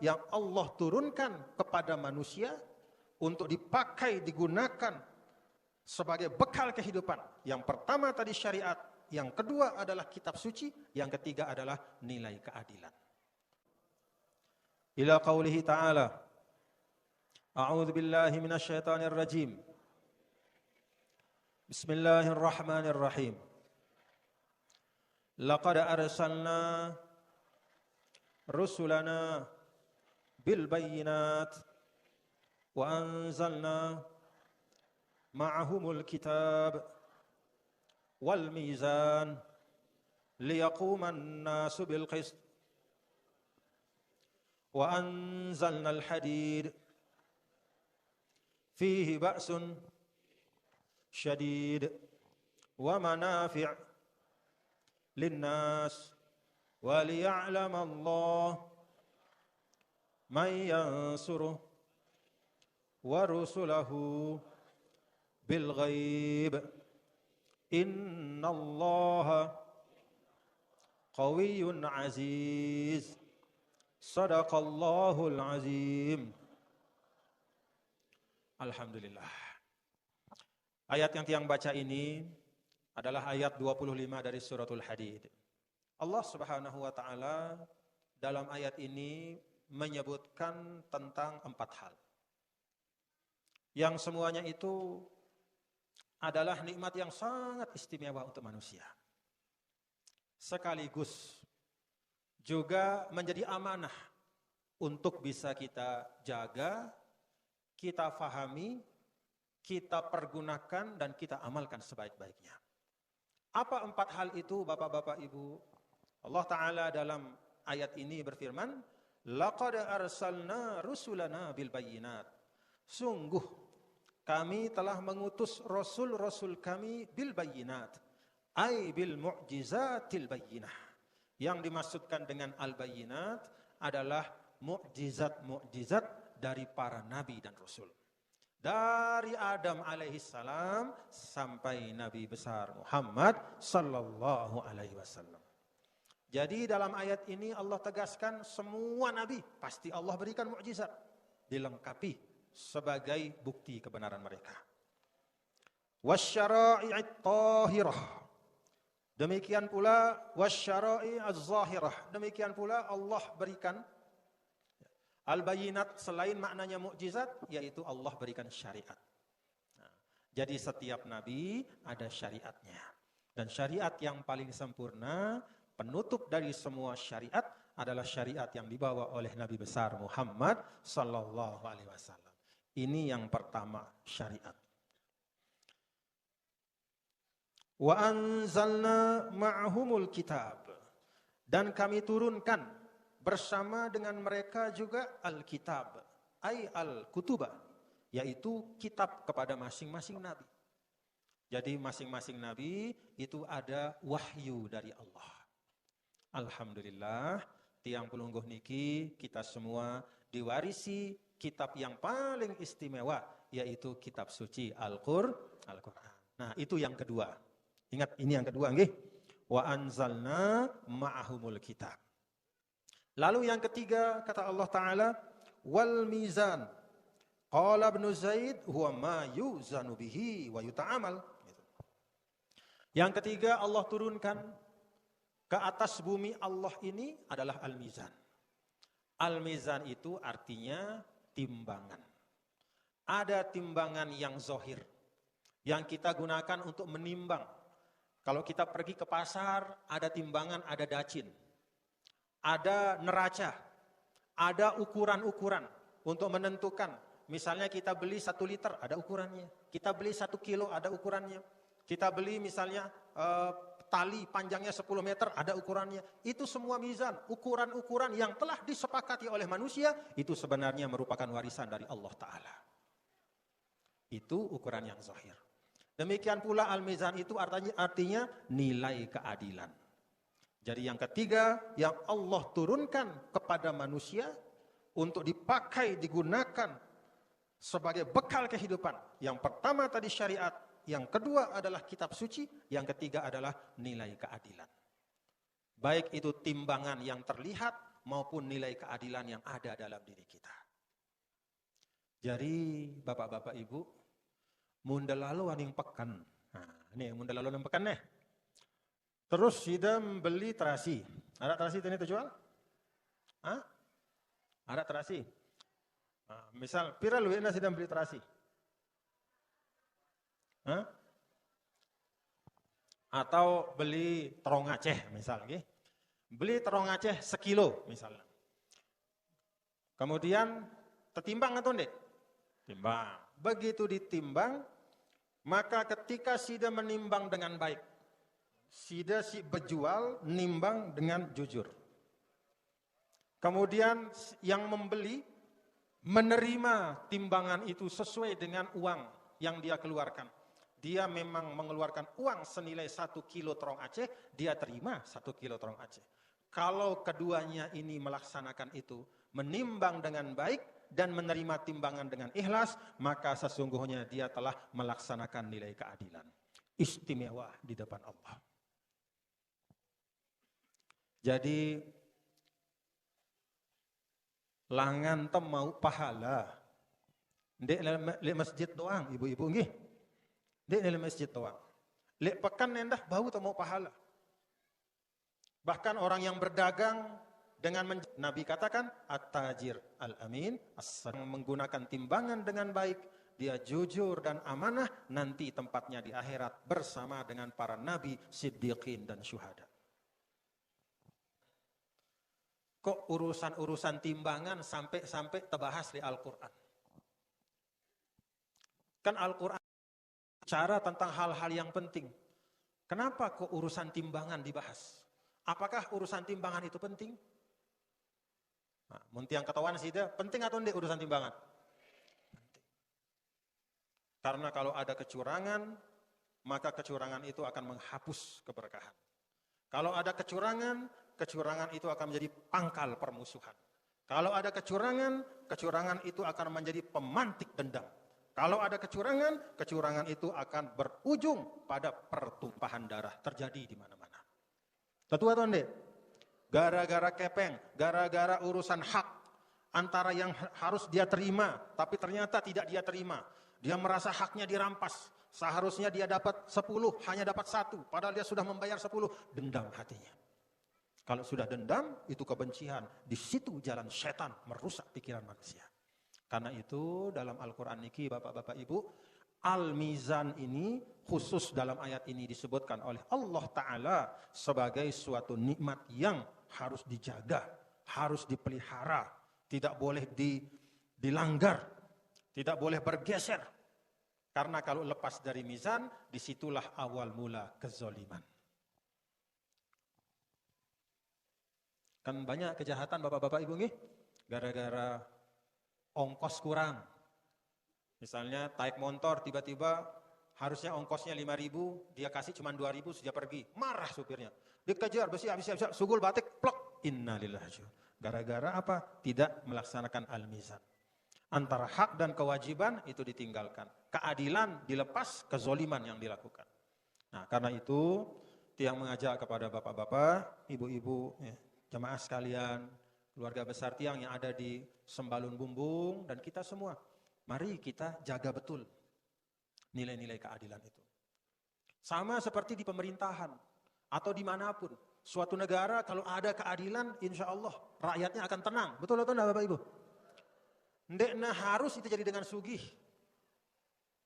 yang Allah turunkan kepada manusia untuk dipakai, digunakan sebagai bekal kehidupan. Yang pertama tadi syariat, yang kedua adalah kitab suci, yang ketiga adalah nilai keadilan. Ila qaulihi ta'ala, a'udzu billahi minasyaitonir rajim. Bismillahirrahmanirrahim. Laqad arsalna rusulana bil bayyinat wa anzalna ma'ahumul kitab wal mizan liyaquman nasu bil qist wa anzalna al hadid fihi ba'sun syadid wa manafi' linnas wa liya'lama Allah man yansuruh wa rusulahu bil ghaib innallaha qawiyyun aziz sadaqallahul azim. Alhamdulillah. Ayat yang tiang baca ini adalah ayat 25 dari suratul Hadid. Allah Subhanahu wa taala dalam ayat ini menyebutkan tentang 4 hal. Yang semuanya itu adalah nikmat yang sangat istimewa untuk manusia. Sekaligus juga menjadi amanah untuk bisa kita jaga, kita fahami, kita pergunakan dan kita amalkan sebaik-baiknya. Apa 4 hal itu Bapak-bapak Ibu? Allah Ta'ala dalam ayat ini berfirman, laqad arsalna rusulana bil bayyinat. Sungguh kami telah mengutus rasul-rasul kami bil bayyinat, ay bil mu'jizatil bayyinah. Yang dimaksudkan dengan al bayyinat adalah mukjizat-mukjizat dari para nabi dan rasul. Dari Adam alaihissalam sampai Nabi besar Muhammad sallallahu alaihi wasallam. Jadi dalam ayat ini Allah tegaskan semua nabi pasti Allah berikan mukjizat, dilengkapi sebagai bukti kebenaran mereka. Wasyara'i'it tahirah. Demikian pula wasyara'i'az zahirah. Demikian pula Allah berikan al-bayyinat selain maknanya mukjizat, yaitu Allah berikan syariat. Nah, jadi setiap nabi ada syariatnya. Dan syariat yang paling sempurna, penutup dari semua syariat adalah syariat yang dibawa oleh Nabi besar Muhammad sallallahu alaihi wasallam. Ini yang pertama, syariat. Wa anzalna ma'ahumul kitab. Dan kami turunkan bersama dengan mereka juga al-kitab, ay al-kutuba, yaitu kitab kepada masing-masing nabi. Jadi masing-masing nabi itu ada wahyu dari Allah. Alhamdulillah, tiang pelungguh niki kita semua diwarisi kitab yang paling istimewa, yaitu kitab suci Al-Qur'an. Nah, itu yang kedua. Ingat, ini yang kedua nggih. Wa anzalna ma'ahumul kitab. Lalu yang ketiga kata Allah Ta'ala, wal mizan. Qala Ibnu Zaid huwa ma yuzanu bihi wa yuta'amal. Yang ketiga Allah turunkan ke atas bumi Allah ini adalah al-mizan. Al-mizan itu artinya timbangan. Ada timbangan yang zahir yang kita gunakan untuk menimbang. Kalau kita pergi ke pasar, ada timbangan, ada dacin, ada neraca, ada ukuran-ukuran untuk menentukan. Misalnya kita beli 1 liter, ada ukurannya. Kita beli 1 kilo, ada ukurannya. Kita beli misalnya tali panjangnya 10 meter, ada ukurannya. Itu semua mizan, ukuran-ukuran yang telah disepakati oleh manusia, itu sebenarnya merupakan warisan dari Allah Ta'ala. Itu ukuran yang zahir. Demikian pula al-mizan itu artinya nilai keadilan. Jadi yang ketiga yang Allah turunkan kepada manusia untuk dipakai, digunakan sebagai bekal kehidupan. Yang pertama tadi syariat, yang kedua adalah kitab suci, yang ketiga adalah nilai keadilan. Baik itu timbangan yang terlihat maupun nilai keadilan yang ada dalam diri kita. Jadi bapak-bapak ibu, munda lalu aning pekan. Nah, ini munda lalu aning pekan nih. Terus sudah beli terasi. Ada terasi ini terjual? Hah? Ada terasi. Nah, misal pira lu enak sudah beli terasi? Hah? Atau beli terong Aceh misal, okay? Beli terong Aceh sekilo misalnya. Kemudian tertimbang atau enggak? Timbang. Begitu ditimbang, maka ketika sida menimbang dengan baik, sida si berjual nimbang dengan jujur. Kemudian yang membeli menerima timbangan itu sesuai dengan uang yang dia keluarkan. Dia memang mengeluarkan uang senilai 1 kilo terong Aceh, dia terima 1 kilo terong Aceh. Kalau keduanya ini melaksanakan itu, menimbang dengan baik dan menerima timbangan dengan ikhlas, maka sesungguhnya dia telah melaksanakan nilai keadilan. Istimewa di depan Allah. Jadi, langan tem mau pahala. Dek le masjid doang, ibu-ibu nggih. Dek le masjid doang. Lek pekan nendah bau tem mau pahala. Bahkan orang yang berdagang dengan Nabi katakan at-tajir al-amin, yang menggunakan timbangan dengan baik, dia jujur dan amanah, nanti tempatnya di akhirat bersama dengan para nabi, siddiqin dan syuhada. Kok urusan-urusan timbangan sampai terbahas di Al-Quran? Kan Al-Quran bicara tentang hal-hal yang penting. Kenapa kok urusan timbangan dibahas? Apakah urusan timbangan itu penting? Nah, muntiang ketahuan sih dia, penting atau enggak urusan timbangan? Penting. Karena kalau ada kecurangan, maka kecurangan itu akan menghapus keberkahan. Kalau ada kecurangan, kecurangan itu akan menjadi pangkal permusuhan. Kalau ada kecurangan, kecurangan itu akan menjadi pemantik dendam. Kalau ada kecurangan, kecurangan itu akan berujung pada pertumpahan darah terjadi di mana-mana. Tentu atau enggak? Gara-gara kepeng, gara-gara urusan hak antara yang harus dia terima, tapi ternyata tidak dia terima. Dia merasa haknya dirampas. Seharusnya dia dapat 10, hanya dapat 1. Padahal dia sudah membayar 10, dendam hatinya. Kalau sudah dendam, itu kebencian. Di situ jalan setan merusak pikiran manusia. Karena itu dalam Al-Quran niki bapak-bapak ibu, Al-Mizan ini khusus dalam ayat ini disebutkan oleh Allah Ta'ala sebagai suatu nikmat yang harus dijaga, harus dipelihara, tidak boleh dilanggar, tidak boleh bergeser. Karena kalau lepas dari mizan, disitulah awal mula kezaliman. Kan banyak kejahatan bapak-bapak ibu nih, gara-gara ongkos kurang. Misalnya naik motor tiba-tiba harusnya ongkosnya 5.000, dia kasih cuma 2.000 sudah pergi. Marah supirnya. Dikejar besi habis sugul batik plok. Innalillahi. Gara-gara apa? Tidak melaksanakan al-mizan. Antara hak dan kewajiban itu ditinggalkan. Keadilan dilepas, kezoliman yang dilakukan. Nah, karena itu Tiang mengajak kepada bapak-bapak, ibu-ibu, jemaah sekalian, keluarga besar Tiang yang ada di Sembalun Bumbung dan kita semua. Mari kita jaga betul nilai-nilai keadilan itu. Sama seperti di pemerintahan atau dimanapun. Suatu negara kalau ada keadilan, insya Allah rakyatnya akan tenang. Betul atau tidak Bapak Ibu? Ndekna harus itu jadi dengan sugih.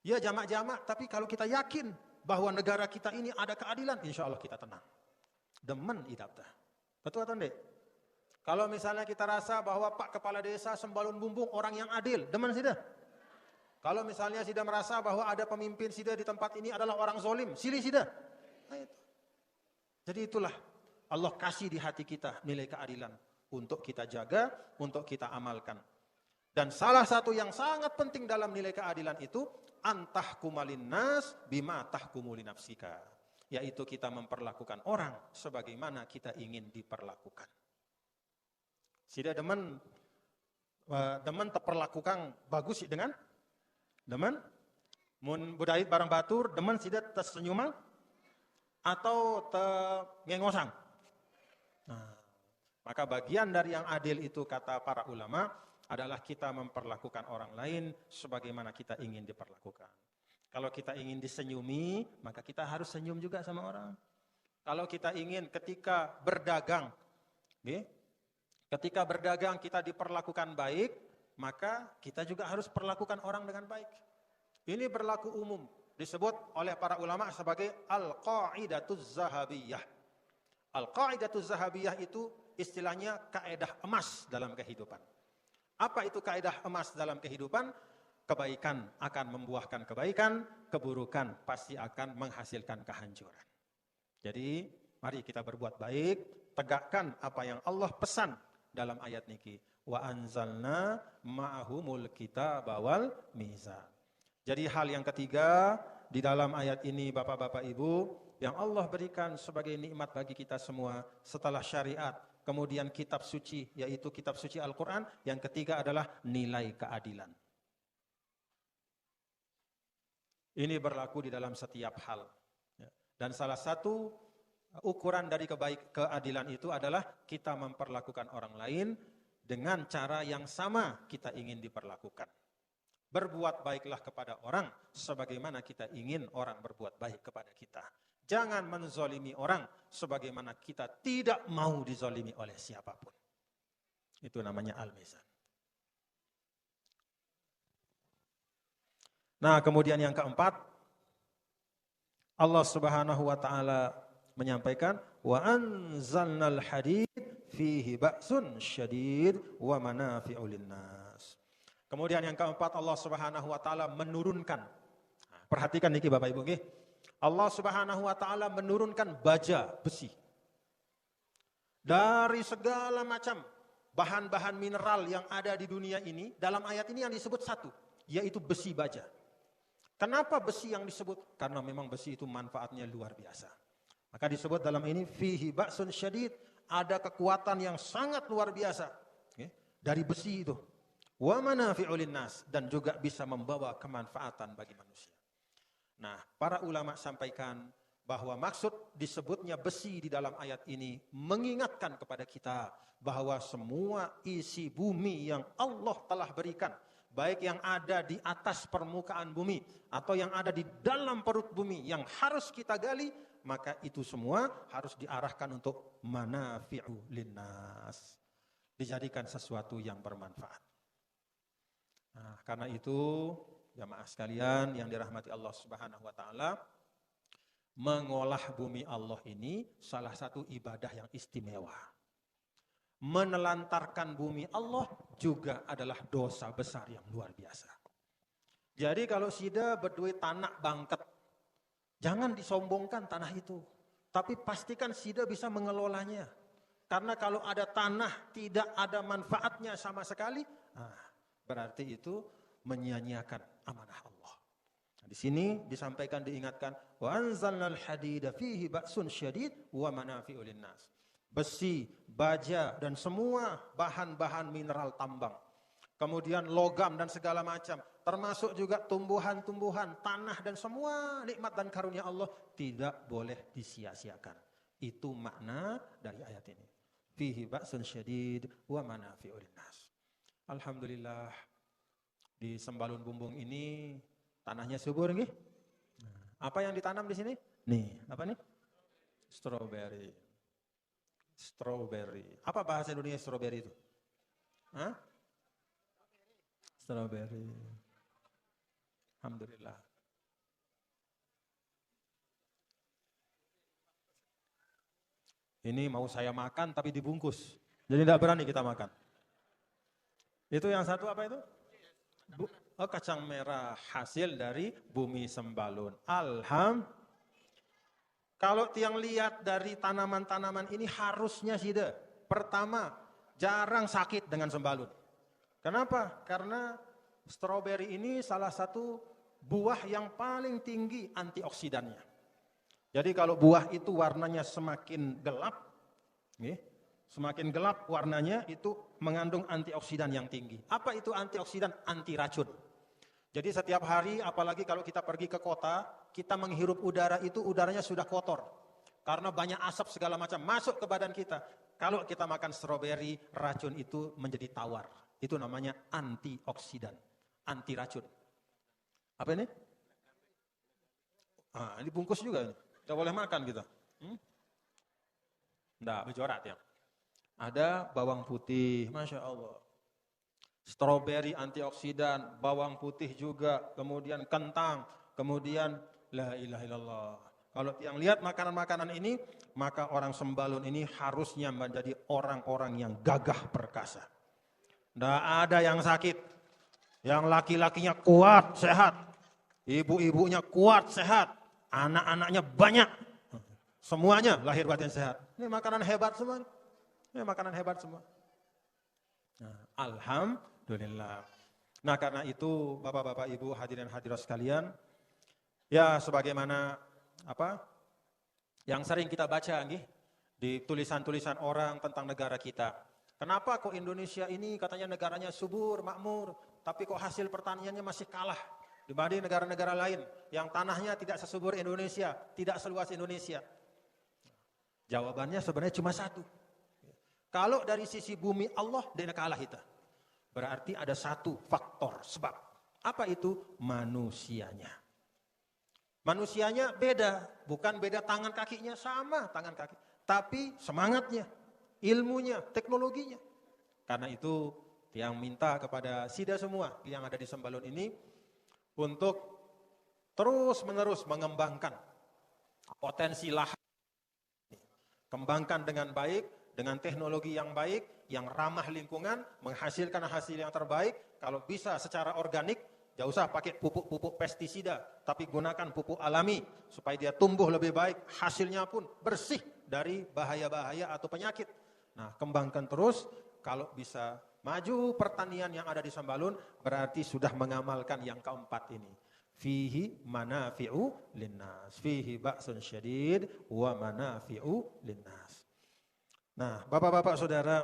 Ya jamak-jamak, tapi kalau kita yakin bahwa negara kita ini ada keadilan, insya Allah kita tenang. Demen idapta. Betul atau tidak? Kalau misalnya kita rasa bahwa Pak Kepala Desa Sembalun Bumbung orang yang adil, demen sudah. Kalau misalnya Sida merasa bahwa ada pemimpin Sida di tempat ini adalah orang zolim, silih Sida. Nah, itu. Jadi itulah Allah kasih di hati kita nilai keadilan untuk kita jaga, untuk kita amalkan. Dan salah satu yang sangat penting dalam nilai keadilan itu antahkumalin nas bima tahkumuli nafsika, yaitu kita memperlakukan orang sebagaimana kita ingin diperlakukan. Sida demen terperlakukan bagus dengan demen, mun budaya barang batur, demen sida tersenyuman atau ngengosang. Nah, Maka bagian dari yang adil itu kata para ulama adalah kita memperlakukan orang lain sebagaimana kita ingin diperlakukan. Kalau kita ingin disenyumi, maka kita harus senyum juga sama orang. Kalau kita ingin ketika berdagang, kita diperlakukan baik, maka kita juga harus perlakukan orang dengan baik. Ini berlaku umum, disebut oleh para ulama sebagai al-qaidatuz zahabiyah. Al-qaidatuz zahabiyah itu istilahnya kaedah emas dalam kehidupan. Apa itu kaedah emas dalam kehidupan? Kebaikan akan membuahkan kebaikan, keburukan pasti akan menghasilkan kehancuran. Jadi, mari kita berbuat baik, tegakkan apa yang Allah pesan dalam ayat niki. Wa anzalna ma'ahumul kitaba wal mizan. Jadi hal yang ketiga di dalam ayat ini Bapak-bapak Ibu yang Allah berikan sebagai nikmat bagi kita semua setelah syariat, kemudian kitab suci yaitu kitab suci Al-Qur'an, yang ketiga adalah nilai keadilan. Ini berlaku di dalam setiap hal. Dan salah satu ukuran dari keadilan itu adalah kita memperlakukan orang lain dengan cara yang sama kita ingin diperlakukan. Berbuat baiklah kepada orang sebagaimana kita ingin orang berbuat baik kepada kita. Jangan menzolimi orang sebagaimana kita tidak mau dizolimi oleh siapapun. Itu namanya al-mizan. Nah, kemudian yang keempat, Allah Subhanahu wa taala menyampaikan wa anzalnal hadid fihi ba'sun syadid wa manafi'u linnas. Kemudian yang keempat, Allah Subhanahu wa taala menurunkan. Perhatikan niki Bapak Ibu nggih. Allah Subhanahu wa taala menurunkan baja besi. Dari segala macam bahan-bahan mineral yang ada di dunia ini, dalam ayat ini yang disebut satu, yaitu besi baja. Kenapa besi yang disebut? Karena memang besi itu manfaatnya luar biasa. Maka disebut dalam ini fihi ba'sun syadid, ada kekuatan yang sangat luar biasa dari besi itu. Wa manafi'u linnas, dan juga bisa membawa kemanfaatan bagi manusia. Nah, para ulama sampaikan bahwa maksud disebutnya besi di dalam ayat ini mengingatkan kepada kita bahwa semua isi bumi yang Allah telah berikan, baik yang ada di atas permukaan bumi atau yang ada di dalam perut bumi yang harus kita gali, maka itu semua harus diarahkan untuk manafi'u linnas. Dijadikan sesuatu yang bermanfaat. Nah, karena itu jamaah sekalian yang dirahmati Allah Subhanahu wa taala, mengolah bumi Allah ini salah satu ibadah yang istimewa. Menelantarkan bumi Allah juga adalah dosa besar yang luar biasa. Jadi kalau sida berduit tanah bangket, jangan disombongkan tanah itu, tapi pastikan sida bisa mengelolanya. Karena kalau ada tanah tidak ada manfaatnya sama sekali, berarti itu menyia-nyiakan amanah Allah. Di sini disampaikan, diingatkan, wa anzalnal hadida fihi ba'sun syadid wa manafi'u linnas. Besi, baja dan semua bahan-bahan mineral tambang. Kemudian logam dan segala macam, termasuk juga tumbuhan-tumbuhan, tanah dan semua nikmat dan karunia Allah tidak boleh disia-siakan. Itu makna dari ayat ini. Fihi ba'sun syadid wa manafi'u linnas. Alhamdulillah, di Sembalun Bumbung ini tanahnya subur nggih. Apa yang ditanam di sini? Nih, apa nih? Strawberry. Strawberry. Apa bahasa Indonesia strawberry itu? Hah? Strawberry. Alhamdulillah. Ini mau saya makan tapi dibungkus. Jadi tidak berani kita makan. Itu yang satu apa itu? Kacang merah hasil dari bumi Sembalun. Kalau tiang lihat dari tanaman-tanaman ini harusnya sih deh. Pertama, jarang sakit dengan Sembalun. Kenapa? Karena stroberi ini salah satu buah yang paling tinggi antioksidannya. Jadi kalau buah itu warnanya semakin gelap, semakin gelap warnanya itu mengandung antioksidan yang tinggi. Apa itu antioksidan? Anti racun. Jadi setiap hari, apalagi kalau kita pergi ke kota, kita menghirup udara itu udaranya sudah kotor. karena banyak asap segala macam masuk ke badan kita. Kalau kita makan stroberi, racun itu menjadi tawar. Itu namanya antioksidan, anti racun. Apa ini? Ini bungkus juga ini. Nggak boleh makan kita. Nggak, berjorat ya. Ada bawang putih, Masya Allah. Stroberi antioksidan, bawang putih juga, kemudian kentang, kemudian la ilaha illallah. Kalau yang lihat makanan-makanan ini, maka orang Sembalun ini harusnya menjadi orang-orang yang gagah perkasa. Nggak ada yang sakit. Yang laki-lakinya kuat, sehat. Ibu-ibunya kuat, sehat. Anak-anaknya banyak. Semuanya lahir batin sehat. Ini makanan hebat semua. Ini makanan hebat semua. Nah, alhamdulillah. Nah, karena itu Bapak-bapak, Ibu, hadirin hadirat sekalian, ya sebagaimana yang sering kita baca di tulisan-tulisan orang tentang negara kita. Kenapa kok Indonesia ini katanya negaranya subur, makmur, tapi kok hasil pertaniannya masih kalah dibanding negara-negara lain yang tanahnya tidak sesubur Indonesia, tidak seluas Indonesia? Jawabannya sebenarnya cuma satu. Kalau dari sisi bumi Allah, dia kalah kita. Berarti ada satu faktor sebab. Apa itu? Manusianya. Manusianya beda, bukan beda tangan kakinya, sama tangan kaki. Tapi semangatnya, ilmunya, teknologinya. Karena itu yang minta kepada Sida semua yang ada di Sembalun ini untuk terus-menerus mengembangkan potensi lahan. Kembangkan dengan baik, dengan teknologi yang baik, yang ramah lingkungan, menghasilkan hasil yang terbaik. Kalau bisa secara organik, tidak usah pakai pupuk-pupuk pestisida, tapi gunakan pupuk alami supaya dia tumbuh lebih baik, hasilnya pun bersih dari bahaya-bahaya atau penyakit. Nah, kembangkan terus. Kalau bisa maju pertanian yang ada di Sembalun, berarti sudah mengamalkan yang keempat ini. Fihi manafi'u linnas, fihi ba'sun syadid wa manafi'u linnas. Nah, Bapak-bapak Saudara,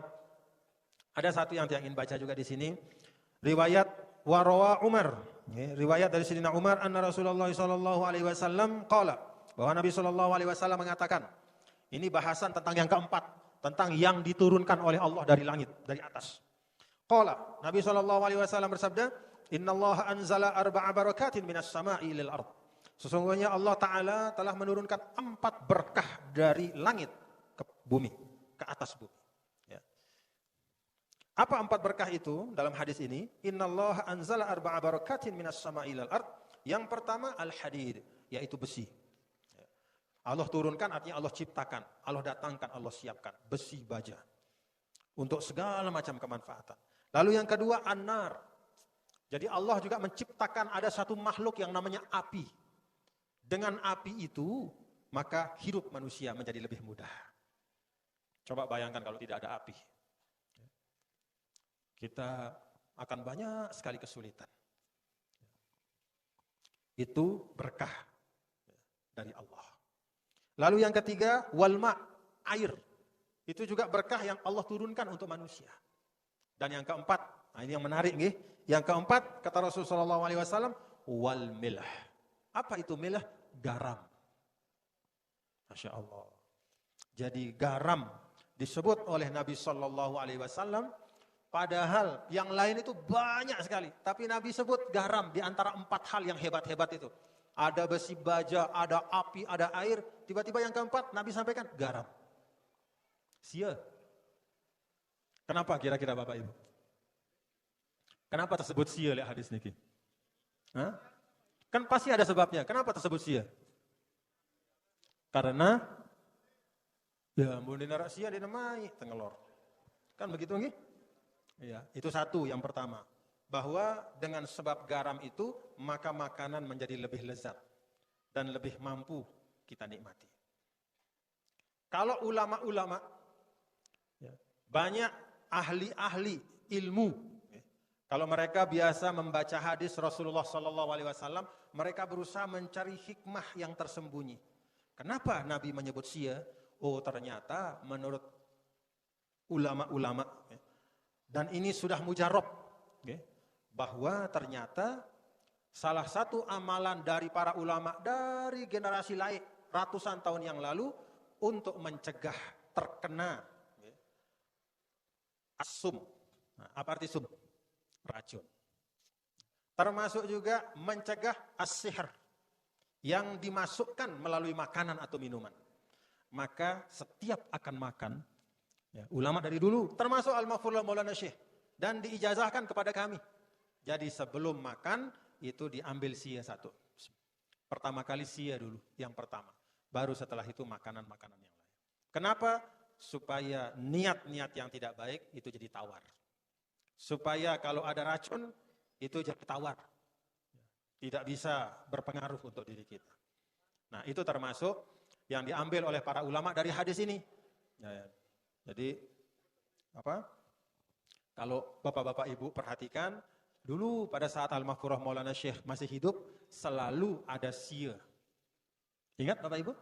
ada satu yang ingin baca juga di sini. Riwayat Warawa Umar, riwayat dari Sayyidina Umar, anna Rasulullah sallallahu alaihi wasallam qala, bahwa Nabi sallallahu alaihi wasallam mengatakan, ini bahasan tentang yang keempat, tentang yang diturunkan oleh Allah dari langit, dari atas. Qala, Nabi sallallahu alaihi wasallam bersabda, innallaha anzala arba'a barakatin minas sama'i lil ard. Sesungguhnya Allah Ta'ala telah menurunkan 4 berkah dari langit ke bumi, ke atas bumi. Apa 4 berkah itu dalam hadis ini? Innallaha anzala arba'a barakatin minas sama'i lil ard. Yang pertama al-hadid, yaitu besi. Allah turunkan artinya Allah ciptakan, Allah datangkan, Allah siapkan besi baja untuk segala macam kemanfaatan. Lalu yang kedua an-nar. Jadi Allah juga menciptakan ada satu makhluk yang namanya api. Dengan api itu maka hidup manusia menjadi lebih mudah. Coba bayangkan kalau tidak ada api. Kita akan banyak sekali kesulitan. Itu berkah dari Allah. Lalu yang ketiga, walma, air. Itu juga berkah yang Allah turunkan untuk manusia. Dan yang keempat, nah ini yang menarik nih. Yang keempat, kata Rasulullah SAW, wal milah. Apa itu milah? Garam. Masya Allah. Jadi garam disebut oleh Nabi SAW. Padahal yang lain itu banyak sekali. Tapi Nabi sebut garam di antara 4 hal yang hebat-hebat itu. Ada besi baja, ada api, ada air. Tiba-tiba yang keempat Nabi sampaikan garam. Sia. Kenapa kira-kira Bapak Ibu? Kenapa tersebut sia lihat hadis niki? Hah? Kan pasti ada sebabnya. Kenapa tersebut sia? Karena ya mun dina sia dinamai tengelor. Kan begitu nggih? Ya, itu satu yang pertama. Bahwa dengan sebab garam itu, maka makanan menjadi lebih lezat. Dan lebih mampu kita nikmati. Kalau ulama-ulama, ya, banyak ahli-ahli ilmu. Ya, kalau mereka biasa membaca hadis Rasulullah SAW, mereka berusaha mencari hikmah yang tersembunyi. Kenapa Nabi menyebut sia? Oh ternyata menurut ulama-ulama, ya, dan ini sudah mujarab, bahwa ternyata salah satu amalan dari para ulama dari generasi lain ratusan tahun yang lalu untuk mencegah terkena as-sum. Nah, apa arti sum? Racun. Termasuk juga mencegah as-sihr yang dimasukkan melalui makanan atau minuman. Maka setiap akan makan, ya, ulama dari dulu termasuk Al-Mafurlah Maulana Syekh dan diijazahkan kepada kami. Jadi sebelum makan itu diambil sia satu. Pertama kali sia dulu, yang pertama. Baru setelah itu makanan-makanan yang lain. Kenapa? Supaya niat-niat yang tidak baik itu jadi tawar. Supaya kalau ada racun, itu jadi tawar. Tidak bisa berpengaruh untuk diri kita. Nah, itu termasuk yang diambil oleh para ulama dari hadis ini. Ya. Jadi, kalau bapak-bapak ibu perhatikan, dulu pada saat Al-Mahfurah Maulana Syekh masih hidup, selalu ada sia. Ingat bapak ibu?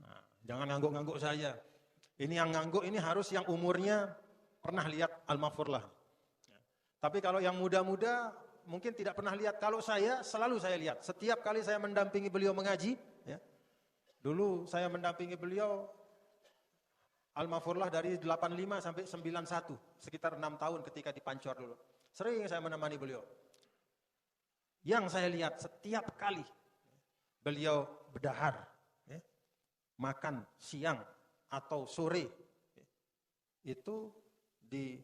Nah, jangan ngangguk-ngangguk saja. Ini yang ngangguk ini harus yang umurnya pernah lihat Al-Mahfurlah. Ya. Tapi kalau yang muda-muda mungkin tidak pernah lihat. Kalau saya, selalu saya lihat. Setiap kali saya mendampingi beliau mengaji, ya. Dulu saya mendampingi beliau Al-Mahfurlah dari 85 sampai 91, sekitar 6 tahun ketika di Pancor dulu. Sering saya menemani beliau. Yang saya lihat setiap kali beliau berdahar, ya, makan siang atau sore, ya, itu di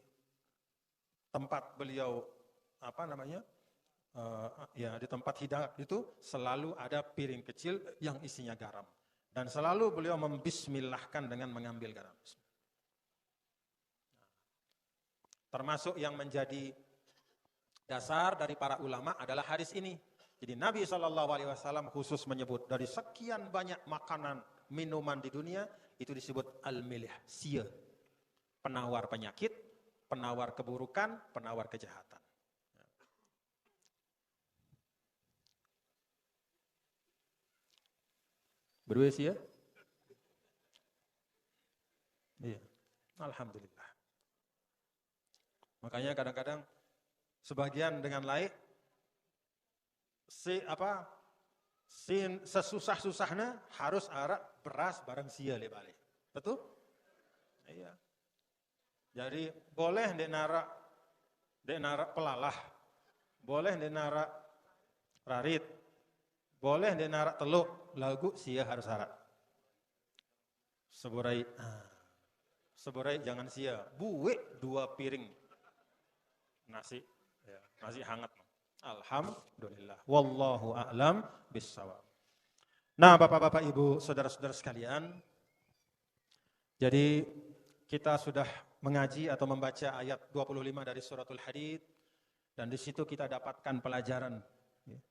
tempat beliau di tempat hidangan itu selalu ada piring kecil yang isinya garam. Dan selalu beliau membismillahkan dengan mengambil garam. Termasuk yang menjadi dasar dari para ulama adalah hadis ini. Jadi Nabi SAW khusus menyebut dari sekian banyak makanan, minuman di dunia, itu disebut al-milih, sia. Penawar penyakit, penawar keburukan, penawar kejahatan. Berdua sia? Iya. Alhamdulillah. Makanya kadang-kadang sebagian dengan lain sesusah-susahnya harus arak beras bareng sia le balik. Betul? Iya. Jadi boleh dek narak pelalah. Boleh dek narak rarit. Boleh dek narak teluk. Lagu sia harus arak. Seburai jangan sia. Buik 2 piring nasi, ya, nasi hangat. Alhamdulillah. Wallahu a'lam bissawab. Nah, bapak-bapak, ibu, saudara-saudara sekalian, jadi kita sudah mengaji atau membaca ayat 25 dari suratul Hadid, dan di situ kita dapatkan pelajaran, ya,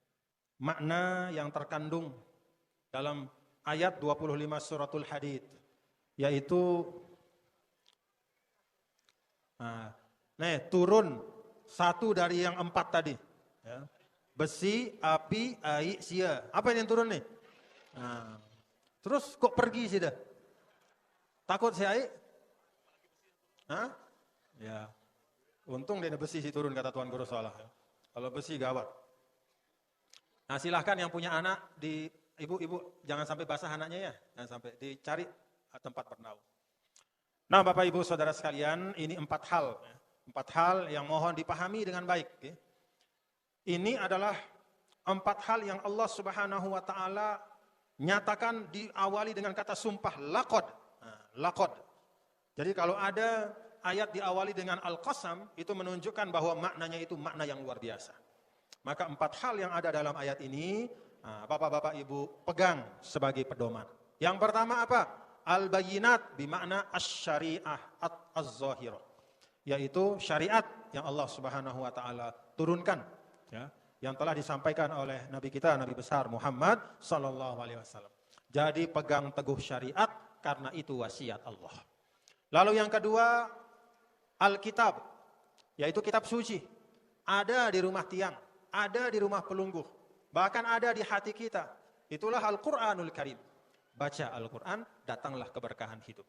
makna yang terkandung dalam ayat 25 suratul Hadid, yaitu turun satu dari yang 4 tadi, ya. Besi, api, air, sia. Apa yang turun nih? Nah, terus kok pergi sih dah? Takut si air? Hah? Ya. Untung dia besi sih turun, kata Tuan Guru Salah. Kalau besi gawat. Nah, silahkan yang punya anak di ibu-ibu jangan sampai basah anaknya ya, jangan sampai dicari tempat bernaung. Nah, Bapak Ibu Saudara sekalian, ini 4 hal, ya. 4 hal yang mohon dipahami dengan baik. Ya. Ini adalah 4 hal yang Allah Subhanahu wa taala nyatakan diawali dengan kata sumpah laqad. Nah, laqad. Jadi kalau ada ayat diawali dengan al-qasam, itu menunjukkan bahwa maknanya itu makna yang luar biasa. Maka 4 hal yang ada dalam ayat ini, Bapak-bapak Ibu pegang sebagai pedoman. Yang pertama apa? Al-bayyinat bimakna asy-syari'ah az-zahirah. Yaitu syariat yang Allah Subhanahu wa taala turunkan, ya, yang telah disampaikan oleh Nabi kita, Nabi besar Muhammad sallallahu alaihi wasallam. Jadi pegang teguh syariat karena itu wasiat Allah. Lalu yang kedua, Alkitab, yaitu kitab suci. Ada di rumah tiang, ada di rumah pelungguh, bahkan ada di hati kita. Itulah Al-Qur'anul Karim. Baca Al-Quran, datanglah keberkahan hidup.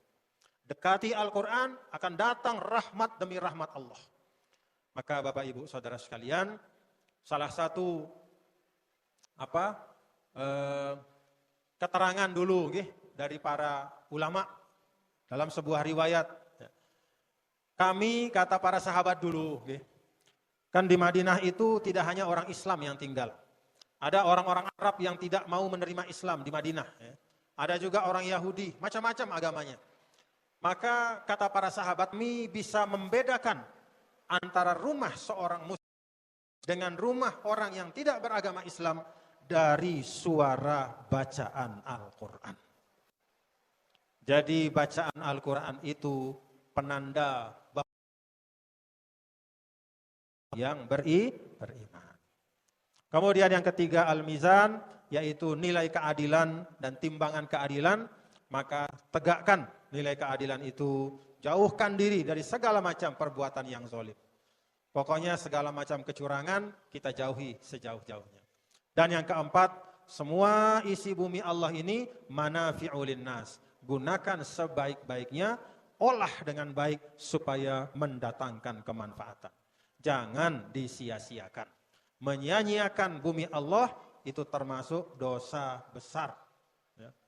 Dekati Al-Quran, akan datang rahmat demi rahmat Allah. Maka Bapak Ibu Saudara sekalian, salah satu keterangan dulu dari para ulama dalam sebuah riwayat. Kami, kata para sahabat dulu, kan di Madinah itu tidak hanya orang Islam yang tinggal. Ada orang-orang Arab yang tidak mau menerima Islam di Madinah. Ada juga orang Yahudi, macam-macam agamanya. Maka kata para sahabat, kami bisa membedakan antara rumah seorang muslim dengan rumah orang yang tidak beragama Islam dari suara bacaan Al-Quran. Jadi bacaan Al-Quran itu penanda yang beriman. Kemudian yang ketiga al-mizan, yaitu nilai keadilan dan timbangan keadilan. Maka tegakkan nilai keadilan itu, jauhkan diri dari segala macam perbuatan yang zalim. Pokoknya segala macam kecurangan kita jauhi sejauh-jauhnya. Dan yang keempat, semua isi bumi Allah ini manafi'ul linnas. Gunakan sebaik-baiknya, olah dengan baik supaya mendatangkan kemanfaatan. Jangan disia-siakan. Menyia-nyiakan bumi Allah itu termasuk dosa besar,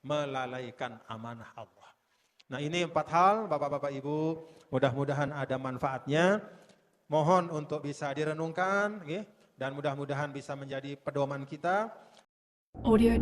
melalaikan amanah Allah. Nah, ini 4 hal Bapak-bapak Ibu, mudah-mudahan ada manfaatnya. Mohon untuk bisa direnungkan, dan mudah-mudahan bisa menjadi pedoman kita. Audio.